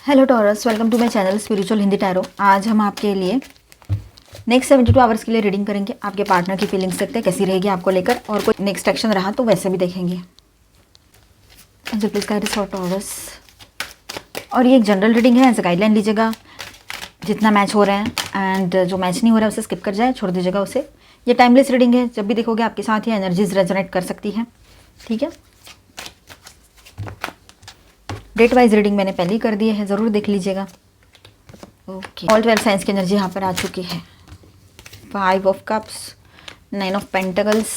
Hello Taurus, welcome to my channel spiritual Hindi tarot. आज हम आपके लिए नेक्स्ट 72 आवर्स के लिए रीडिंग करेंगे। आपके पार्टनर की फीलिंग्स देखते हैं कैसी रहेगी आपको लेकर, और कोई नेक्स्ट एक्शन रहा तो वैसे भी देखेंगे। जो प्लीज गाइड फॉर टॉरस। और ये एक जनरल रीडिंग है, ऐसे गाइडलाइन लीजिएगा जितना मैच हो रहा है, एंड जो मैच नहीं हो रहा है उसे स्किप कर जाए, छोड़ दीजिएगा उसे। ये टाइमलेस रीडिंग है, जब भी देखोगे आपके साथ ही एनर्जीज रेजोनेट कर सकती हैं, ठीक है। डेट वाइज रीडिंग मैंने पहले ही कर दी है, ज़रूर देख लीजिएगा। ओके, ऑल 12 साइंस की एनर्जी यहाँ पर आ चुकी है। 5 of cups, 9 of pentacles,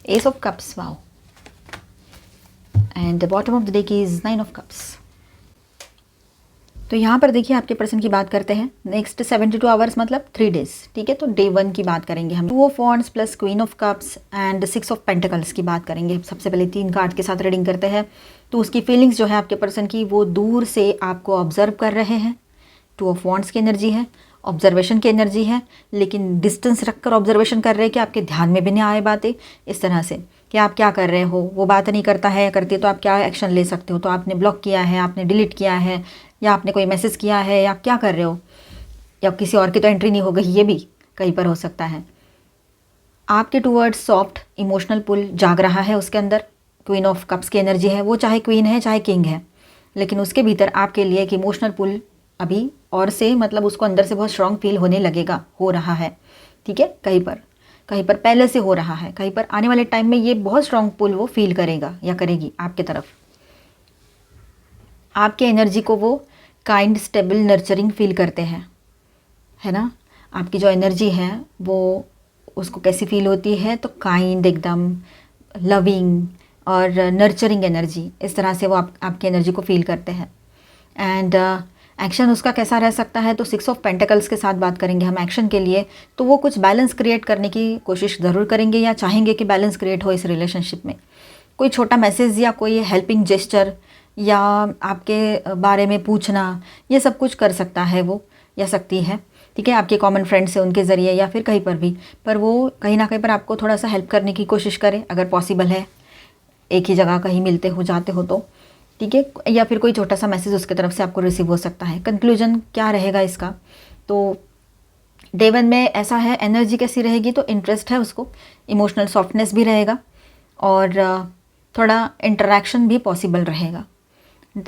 S of cups, wow, and the bottom of the deck is 9 of cups. तो यहाँ पर देखिए आपके पर्सन की बात करते हैं। नेक्स्ट 72 आवर्स मतलब 3 डेज, ठीक है। तो डे 1 की बात करेंगे हम। 2 of wands plus queen of cups and 6 of pentacles की बात करेंगे। सबसे पहले 3 कार्ड के साथ रीडिंग करते हैं। तो उसकी फीलिंग्स जो है आपके पर्सन की, वो दूर से आपको ऑब्जर्व कर रहे हैं। 2 ऑफ वॉन्ड्स की एनर्जी है, ऑब्जर्वेशन की एनर्जी है, लेकिन डिस्टेंस रखकर ऑब्जर्वेशन कर रहे हैं कि आपके ध्यान में भी नहीं आए बातें इस तरह से कि आप क्या कर रहे हो। वो बात नहीं करता है, करती तो आप क्या एक्शन ले सकते हो। तो आपने ब्लॉक किया है, आपने डिलीट किया है, या आपने कोई मैसेज किया है, या क्या कर रहे हो, या किसी और की तो एंट्री नहीं हो गई, ये भी कहीं पर हो सकता है। आपके टूवर्ड्स सॉफ्ट इमोशनल पुल जाग रहा है उसके अंदर। क्वीन ऑफ कप्स की एनर्जी है, वो चाहे क्वीन है चाहे किंग है, लेकिन उसके भीतर आपके लिए एक इमोशनल पुल अभी और से मतलब उसको अंदर से बहुत स्ट्रांग फील होने लगेगा, हो रहा है, ठीक है। कहीं पर पहले से हो रहा है, कहीं पर आने वाले टाइम में ये बहुत स्ट्रांग पुल वो फील करेगा या करेगी आपके तरफ। आपके एनर्जी को वो काइंड, स्टेबल, नर्चरिंग फील करते हैं, है ना। आपकी जो एनर्जी है वो उसको कैसी फील होती है, तो काइंड, एकदम लविंग और नर्चरिंग एनर्जी, इस तरह से वो आपकी एनर्जी को फील करते हैं। एंड एक्शन उसका कैसा रह सकता है, तो 6 ऑफ पेंटिकल्स के साथ बात करेंगे हम एक्शन के लिए। तो वो कुछ बैलेंस क्रिएट करने की कोशिश ज़रूर करेंगे, या चाहेंगे कि बैलेंस क्रिएट हो इस रिलेशनशिप में। कोई छोटा मैसेज या कोई हेल्पिंग जेस्चर या आपके बारे में पूछना, ये सब कुछ कर सकता है वो या सकती है, ठीक है। आपके कॉमन फ्रेंड से, उनके ज़रिए, या फिर कहीं पर भी, पर वो कहीं ना कहीं पर आपको थोड़ा सा हेल्प करने की कोशिश करे, अगर पॉसिबल है, एक ही जगह कहीं मिलते हो, जाते हो तो, ठीक है। या फिर कोई छोटा सा मैसेज उसकी तरफ से आपको रिसीव हो सकता है। कंक्लूजन क्या रहेगा इसका, तो डे 1 में ऐसा है, एनर्जी कैसी रहेगी, तो इंटरेस्ट है उसको, इमोशनल सॉफ्टनेस भी रहेगा, और थोड़ा इंटरेक्शन भी पॉसिबल रहेगा।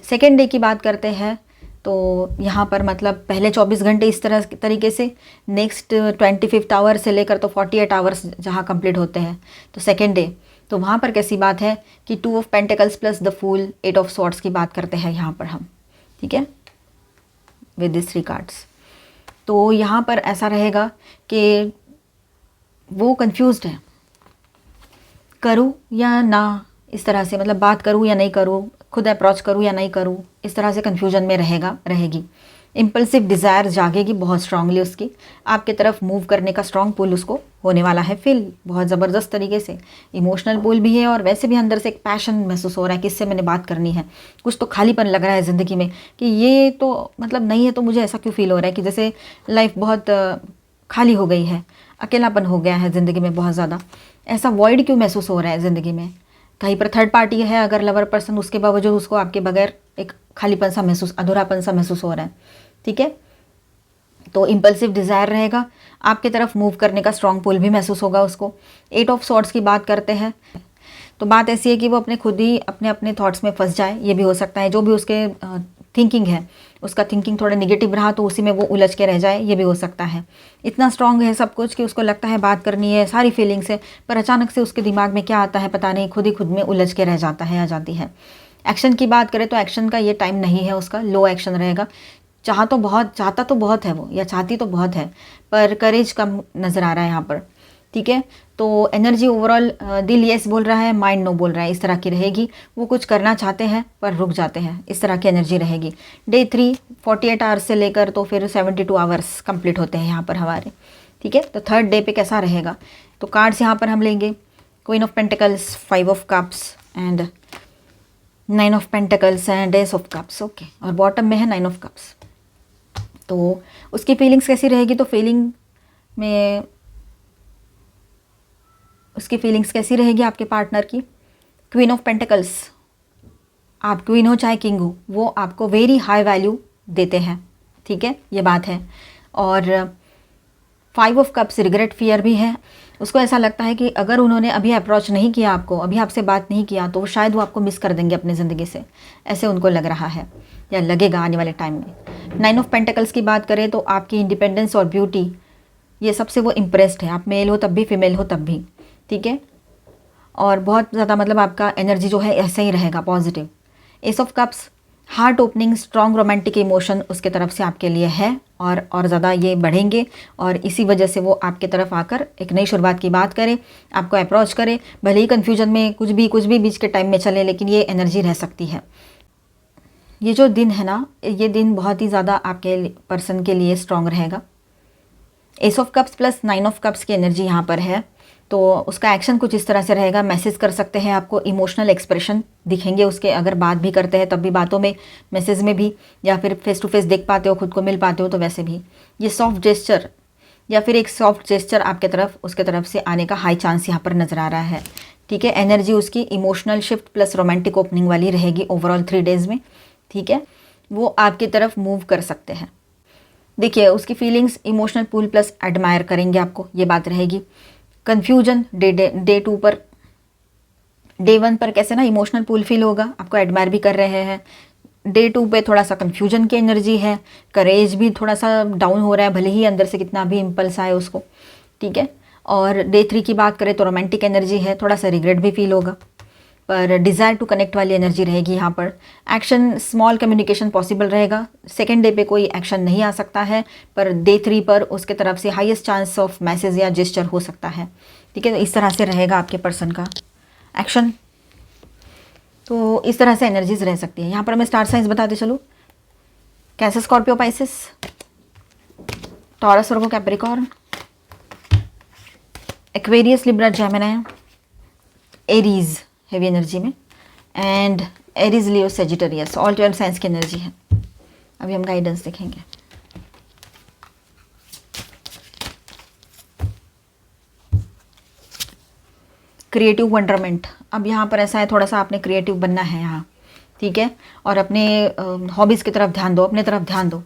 सेकेंड डे की बात करते हैं, तो यहाँ पर मतलब पहले 24 घंटे इस तरीके से, नेक्स्ट 25th आवर से लेकर तो 48 आवर्स जहाँ कंप्लीट होते हैं, तो सेकेंड डे, तो वहाँ पर कैसी बात है कि 2 of pentacles plus the fool, 8 of swords की बात करते हैं यहाँ पर हम, ठीक है, विद दिस 3 कार्ड्स। तो यहाँ पर ऐसा रहेगा कि वो कंफ्यूज्ड है, करूँ या ना, इस तरह से, मतलब बात करूँ या नहीं करूँ, खुद अप्रोच करूँ या नहीं करूँ, इस तरह से कन्फ्यूजन में रहेगी। इम्पल्सिव डिज़ायर जागेगी बहुत स्ट्रांगली उसकी, आपके तरफ मूव करने का स्ट्रांग पुल उसको होने वाला है, फील बहुत ज़बरदस्त तरीके से। इमोशनल पुल भी है, और वैसे भी अंदर से एक पैशन महसूस हो रहा है कि इससे मैंने बात करनी है। कुछ तो खालीपन लग रहा है ज़िंदगी में कि ये तो मतलब नहीं है, तो मुझे ऐसा क्यों फील हो रहा है कि जैसे लाइफ बहुत खाली हो गई है, अकेलापन हो गया है ज़िंदगी में बहुत ज़्यादा, ऐसा वॉइड क्यों महसूस हो रहा है ज़िंदगी में। कहीं पर थर्ड पार्टी है अगर लवर पर्सन, उसके बावजूद उसको आपके बगैर एक खालीपन सा महसूस, अधूरापन सा महसूस हो रहा है, ठीक है। तो इम्पल्सिव डिज़ायर रहेगा, आपके तरफ मूव करने का स्ट्रॉन्ग पुल भी महसूस होगा उसको। 8 ऑफ स्वॉर्ड्स की बात करते हैं, तो बात ऐसी है कि वो अपने खुद ही अपने थॉट्स में फंस जाए, ये भी हो सकता है। जो भी उसके थिंकिंग है, उसका थिंकिंग थोड़ा निगेटिव रहा तो उसी में वो उलझ के रह जाए, ये भी हो सकता है। इतना स्ट्रांग है सब कुछ कि उसको लगता है बात करनी है, सारी फीलिंग्स है, पर अचानक से उसके दिमाग में क्या आता है पता नहीं, खुद ही खुद में उलझ के रह जाता है, आ जाती है। एक्शन की बात करें तो एक्शन का ये टाइम नहीं है उसका, लो एक्शन रहेगा। चाहता तो बहुत है वो, या चाहती तो बहुत है, पर करेज कम नज़र आ रहा है यहाँ पर, ठीक है। तो एनर्जी ओवरऑल, दिल येस बोल रहा है, माइंड नो बोल रहा है, इस तरह की रहेगी। वो कुछ करना चाहते हैं पर रुक जाते हैं, इस तरह की एनर्जी रहेगी। डे 3 48 आवर्स से लेकर तो फिर 72 आवर्स कंप्लीट होते हैं यहाँ पर हमारे, ठीक है। तो थर्ड डे पे कैसा रहेगा, तो कार्ड्स यहाँ पर हम लेंगे, queen of pentacles, 5 of cups and 9 of pentacles and S of cups, okay, और बॉटम में है 9 ऑफ कप्स। तो उसकी फीलिंग्स कैसी रहेगी, तो फीलिंग में उसकी फीलिंग्स कैसी रहेगी आपके पार्टनर की, क्वीन ऑफ पेंटिकल्स, आप क्वीन हो चाहे किंग हो, वो आपको वेरी हाई वैल्यू देते हैं, ठीक है, ये बात है। और 5 ऑफ कप्स रिग्रेट फियर भी है। उसको ऐसा लगता है कि अगर उन्होंने अभी अप्रोच नहीं किया आपको, अभी आपसे बात नहीं किया, तो शायद वो आपको मिस कर देंगे अपनी ज़िंदगी से, ऐसे उनको लग रहा है या लगेगा आने वाले टाइम में। 9 ऑफ पेंटिकल्स की बात करें तो आपकी इंडिपेंडेंस और ब्यूटी, ये सबसे वो इम्प्रेस्ड है। आप मेल हो तब भी, फीमेल हो तब भी, ठीक है। और बहुत ज़्यादा मतलब आपका एनर्जी जो है ऐसे ही रहेगा, positive. S of cups, heart opening, strong romantic emotion उसके तरफ से आपके लिए है, और ज़्यादा ये बढ़ेंगे, और इसी वजह से वो आपके तरफ आकर एक नई शुरुआत की बात करे, आपको अप्रोच करे। भले ही कन्फ्यूजन में कुछ भी बीच के टाइम में चले, लेकिन ये एनर्जी रह सकती है। ये जो दिन है ना, ये दिन बहुत ही ज़्यादा आपके पर्सन के लिए स्ट्रॉन्ग रहेगा। S of cups plus 9 of cups की एनर्जी यहाँ पर है, तो उसका एक्शन कुछ इस तरह से रहेगा। मैसेज कर सकते हैं, आपको इमोशनल एक्सप्रेशन दिखेंगे उसके, अगर बात भी करते हैं तब भी, बातों में, मैसेज में भी, या फिर फेस टू फेस देख पाते हो, खुद को मिल पाते हो तो वैसे भी। ये सॉफ्ट जेस्चर या फिर एक सॉफ्ट जेस्चर आपके तरफ, उसके तरफ से आने का हाई चांस यहाँ पर नज़र आ रहा है, ठीक है। एनर्जी उसकी emotional shift plus romantic opening वाली रहेगी ओवरऑल 3 डेज़ में, ठीक है। वो आपकी तरफ मूव कर सकते हैं। देखिए, उसकी फीलिंग्स इमोशनल पुल प्लस एडमायर करेंगे आपको, ये बात रहेगी। कन्फ्यूजन डे 2 पर, डे 1 पर कैसे ना इमोशनल पुल फील होगा, आपको एडमायर भी कर रहे हैं। डे 2 पे थोड़ा सा कन्फ्यूजन की एनर्जी है, करेज भी थोड़ा सा डाउन हो रहा है, भले ही अंदर से कितना भी इम्पल्स आए उसको, ठीक है। और डे 3 की बात करें तो रोमांटिक एनर्जी है, थोड़ा सा रिग्रेट भी फील होगा, पर डिज़ायर टू कनेक्ट वाली एनर्जी रहेगी यहाँ पर। एक्शन, स्मॉल कम्युनिकेशन पॉसिबल रहेगा। सेकेंड डे पे कोई एक्शन नहीं आ सकता है, पर डे 3 पर उसके तरफ से हाईएस्ट चांस ऑफ मैसेज या जेस्चर हो सकता है, ठीक है। तो इस तरह से रहेगा आपके पर्सन का एक्शन, तो इस तरह से एनर्जीज रह सकती है। यहाँ पर मैं स्टार साइंस बताते चलूँ, Cancer, Scorpio, Pisces, Taurus, Virgo, Capricorn, Aquarius, Libra, Gemini, Aries heavy energy में, and Aries, Leo, Sagittarius, all 12 signs की एनर्जी है। अभी हम गाइडेंस देखेंगे। क्रिएटिव वंडरमेंट, अब यहाँ पर ऐसा है, थोड़ा सा आपने क्रिएटिव बनना है यहाँ, ठीक है। और अपने हॉबीज़ की तरफ ध्यान दो, अपने तरफ ध्यान दो।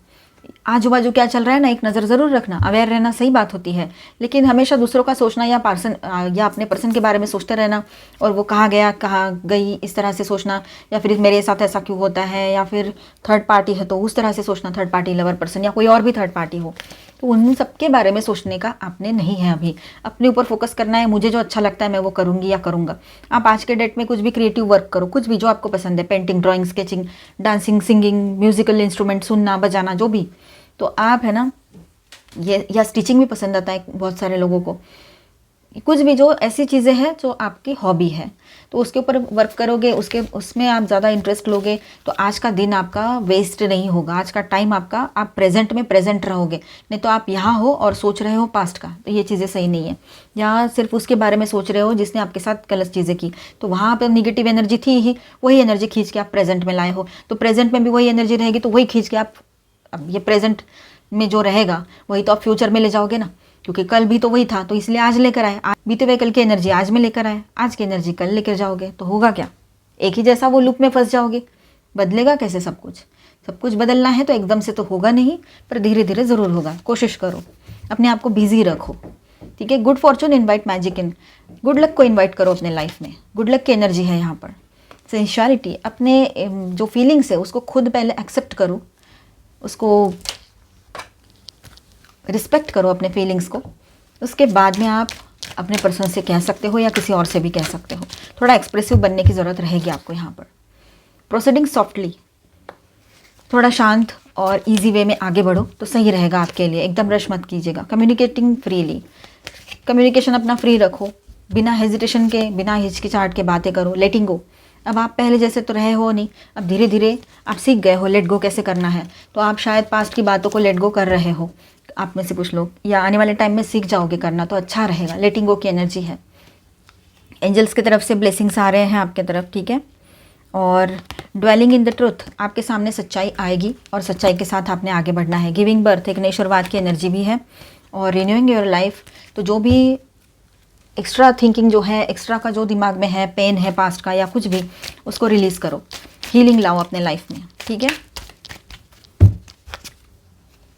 आजू बाजू क्या चल रहा है ना, एक नज़र ज़रूर रखना, अवेयर रहना सही बात होती है, लेकिन हमेशा दूसरों का सोचना या अपने पर्सन के बारे में सोचते रहना, और वो कहाँ गया कहाँ गई इस तरह से सोचना, या फिर मेरे साथ ऐसा क्यों होता है, या फिर थर्ड पार्टी है तो उस तरह से सोचना, थर्ड पार्टी लवर पर्सन या कोई और भी थर्ड पार्टी हो, तो उन सबके बारे में सोचने का आपने नहीं है। अभी अपने ऊपर फोकस करना है, मुझे जो अच्छा लगता है मैं वो करूँगी या करूँगा। आप आज के डेट में कुछ भी क्रिएटिव वर्क करो, कुछ भी जो आपको पसंद है, painting, drawing, sketching, dancing, singing, musical instrument, सुनना, बजाना, जो भी, तो आप है ना, ये या स्टिचिंग भी पसंद आता है बहुत सारे लोगों को, कुछ भी जो ऐसी चीज़ें हैं जो आपकी हॉबी है, तो उसके ऊपर वर्क करोगे, उसमें आप ज़्यादा इंटरेस्ट लोगे, तो आज का दिन आपका वेस्ट नहीं होगा, आज का टाइम आपका, आप प्रेजेंट में प्रेजेंट रहोगे। नहीं तो आप यहाँ हो और सोच रहे हो पास्ट का, तो ये चीज़ें सही नहीं है। या सिर्फ उसके बारे में सोच रहे हो जिसने आपके साथ गलत चीज़ें की, तो वहाँ पर निगेटिव एनर्जी थी ही, वही एनर्जी खींच के आप प्रेजेंट में लाए हो, तो प्रेजेंट में भी वही एनर्जी रहेगी, तो वही खींच के आप, अब ये प्रेजेंट में जो रहेगा वही तो आप फ्यूचर में ले जाओगे ना, क्योंकि कल भी तो वही था, तो इसलिए आज लेकर आए, आज बीते हुए कल की एनर्जी आज में लेकर आए, आज की एनर्जी कल लेकर जाओगे, तो होगा क्या, एक ही जैसा वो लूप में फंस जाओगे। बदलेगा कैसे सब कुछ, सब कुछ बदलना है तो एकदम से तो होगा नहीं, पर धीरे धीरे ज़रूर होगा। कोशिश करो, अपने आप को बिजी रखो, ठीक है। गुड फॉर्चून इन्वाइट मैजिक इन, गुड लक को इन्वाइट करो अपने लाइफ में, गुड लक की एनर्जी है यहाँ पर। सिंसियरिटी, अपने जो फीलिंग्स है उसको खुद पहले एक्सेप्ट करो, उसको रिस्पेक्ट करो अपने फीलिंग्स को, उसके बाद में आप अपने पर्सन से कह सकते हो या किसी और से भी कह सकते हो। थोड़ा एक्सप्रेसिव बनने की ज़रूरत रहेगी आपको यहाँ पर। प्रोसीडिंग सॉफ्टली, थोड़ा शांत और इजी वे में आगे बढ़ो तो सही रहेगा आपके लिए, एकदम रश मत कीजिएगा। कम्युनिकेटिंग फ्रीली, कम्युनिकेशन अपना फ्री रखो, बिना हेजिटेशन के, बिना हिचकिचाहट के बातें करो। लेटिंग गो, अब आप पहले जैसे तो रहे हो नहीं, अब धीरे धीरे आप सीख गए हो लेट गो कैसे करना है, तो आप शायद पास्ट की बातों को लेट गो कर रहे हो, आप में से कुछ लोग, या आने वाले टाइम में सीख जाओगे करना, तो अच्छा रहेगा। लेटिंग गो की एनर्जी है। एंजल्स की तरफ से ब्लेसिंग्स आ रहे हैं आपके तरफ, ठीक है। और ड्वेलिंग इन द ट्रुथ, आपके सामने सच्चाई आएगी और सच्चाई के साथ आपने आगे बढ़ना है। गिविंग बर्थ, एक नई शुरुआत की एनर्जी भी है। और रिन्यूइंग योर लाइफ, तो जो भी एक्स्ट्रा थिंकिंग जो है, एक्स्ट्रा का जो दिमाग में है, पेन है पास्ट का या कुछ भी, उसको रिलीज़ करो। हीलिंग लाओ अपने लाइफ में, ठीक है।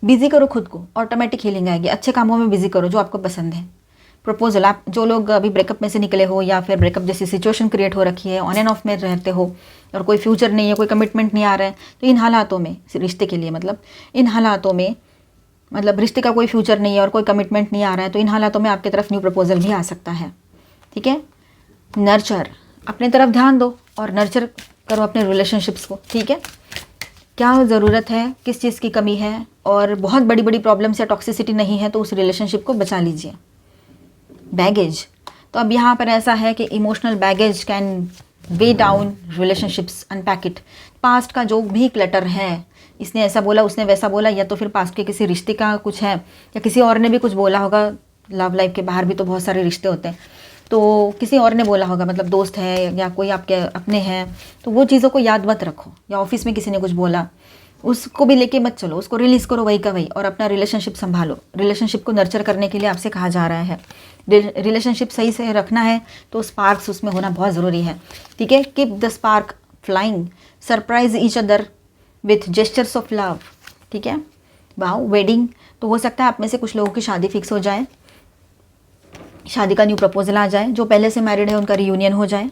बिजी करो खुद को, ऑटोमेटिक हीलिंग आएगी। अच्छे कामों में बिजी करो जो आपको पसंद है। प्रपोजल, आप जो लोग अभी ब्रेकअप में से निकले हो या फिर ब्रेकअप जैसी सिचुएशन क्रिएट हो रखी है, ऑन एंड ऑफ में रहते हो और कोई फ्यूचर नहीं है, कोई कमिटमेंट नहीं आ रहा है, तो इन हालातों में, रिश्ते के लिए मतलब, इन हालातों में मतलब रिश्ते का कोई फ्यूचर नहीं है और कोई कमिटमेंट नहीं आ रहा है, तो इन हालातों में आपकी तरफ न्यू प्रपोजल भी आ सकता है, ठीक है। नर्चर, अपने तरफ ध्यान दो और नर्चर करो अपने रिलेशनशिप्स को, ठीक है। क्या ज़रूरत है, किस चीज़ की कमी है, और बहुत बड़ी बड़ी प्रॉब्लम्स या टॉक्सिसिटी नहीं है तो उस रिलेशनशिप को बचा लीजिए। बैगेज, तो अब यहाँ पर ऐसा है कि emotional baggage can way down relationships, unpack it. Past का जो भी क्लटर है, इसने ऐसा बोला, उसने वैसा बोला, या तो फिर पास्ट के किसी रिश्ते का कुछ है, या किसी और ने भी कुछ बोला होगा। लव लाइफ के बाहर भी तो बहुत सारे रिश्ते होते हैं, तो किसी और ने बोला होगा, मतलब दोस्त है या कोई आपके अपने हैं, तो वो चीज़ों को याद मत रखो। या ऑफिस में किसी ने कुछ बोला, उसको भी लेके मत चलो, उसको रिलीज़ करो वही का वही, और अपना रिलेशनशिप संभालो। रिलेशनशिप को नर्चर करने के लिए आपसे कहा जा रहा है। रिलेशनशिप सही से रखना है तो स्पार्क्स उसमें होना बहुत ज़रूरी है, ठीक है। Keep the spark flying, surprise each other with gestures of love, ठीक है। वाओ, वेडिंग, तो हो सकता है आप में से कुछ लोगों की शादी फिक्स हो जाए, शादी का न्यू प्रपोजल आ जाए। जो पहले से मैरिड है उनका रियूनियन हो जाए,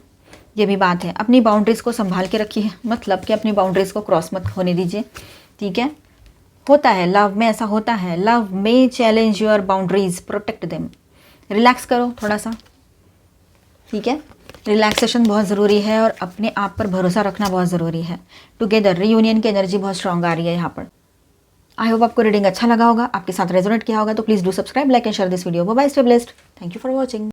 ये भी बात है। अपनी बाउंड्रीज़ को संभाल के रखिए, मतलब कि अपनी बाउंड्रीज़ को क्रॉस मत होने दीजिए, ठीक है। होता है लव में, ऐसा होता है, लव में challenge your boundaries, protect them. Relax करो थोड़ा सा, ठीक है। रिलैक्सेशन बहुत ज़रूरी है और अपने आप पर भरोसा रखना बहुत ज़रूरी है। टुगेदर, रियूनियन की एनर्जी बहुत स्ट्रांग आ रही है यहाँ पर। आई होप आपको रीडिंग अच्छा लगा होगा, आपके साथ रेजोनेट किया होगा, तो please do subscribe, like and share this video. Bye, stay blessed, thank you for watching.